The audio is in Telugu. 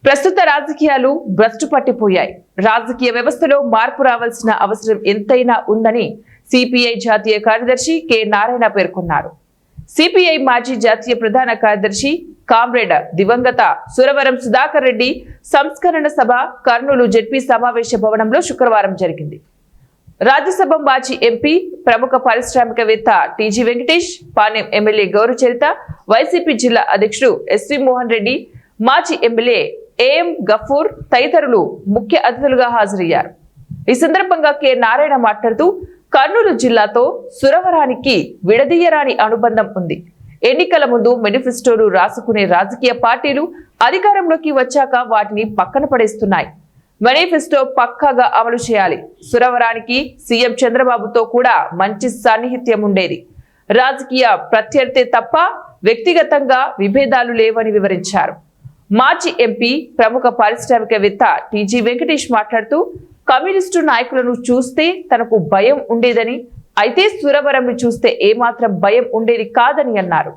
ప్రస్తుత రాజకీయాలు భ్రష్టు పట్టిపోయాయి. రాజకీయ వ్యవస్థలో మార్పు రావాల్సిన అవసరం ఎంతైనా ఉందని సిపిఐ జాతీయ కార్యదర్శి కె నారాయణ పేర్కొన్నారు. సిపిఐ మాజీ జాతీయ ప్రధాన కార్యదర్శి కామ్రేడ్ దివంగత సురవరం సుధాకర్ రెడ్డి సంస్కరణ సభ కర్నూలు జెడ్పీ సమావేశ భవనంలో శుక్రవారం జరిగింది. రాజ్యసభ మాజీ ఎంపీ, ప్రముఖ పారిశ్రామికవేత్త టీజీ వెంకటేష్, పాణ్యం ఎమ్మెల్యే గౌరు చరిత, వైసీపీ జిల్లా అధ్యక్షుడు ఎస్వి మోహన్ రెడ్డి, మాజీ ఎమ్మెల్యే ఏఎం గఫూర్ తదితరులు ముఖ్య అతిథులుగా హాజరయ్యారు. ఈ సందర్భంగా కె నారాయణ మాట్లాడుతూ కర్నూలు జిల్లాతో సురవరానికి విడదీయరాని అనుబంధం ఉంది. ఎన్నికల ముందు మేనిఫెస్టోలు రాసుకునే రాజకీయ పార్టీలు అధికారంలోకి వచ్చాక వాటిని పక్కన పడేస్తున్నాయి. మేనిఫెస్టో పక్కాగా అమలు చేయాలి. సురవరానికి సీఎం చంద్రబాబుతో కూడా మంచి సాన్నిహిత్యం ఉండేది. రాజకీయ ప్రత్యర్థి తప్ప వ్యక్తిగతంగా విభేదాలు లేవని వివరించారు. మాజీ ఎంపీ, ప్రముఖ పారిశ్రామికవేత్త టీజీ వెంకటేష్ మాట్లాడుతూ కమ్యూనిస్టు నాయకులను చూస్తే తనకు భయం ఉండేదని, అయితే సురవరంను చూస్తే ఏమాత్రం భయం ఉండేది కాదని అన్నారు.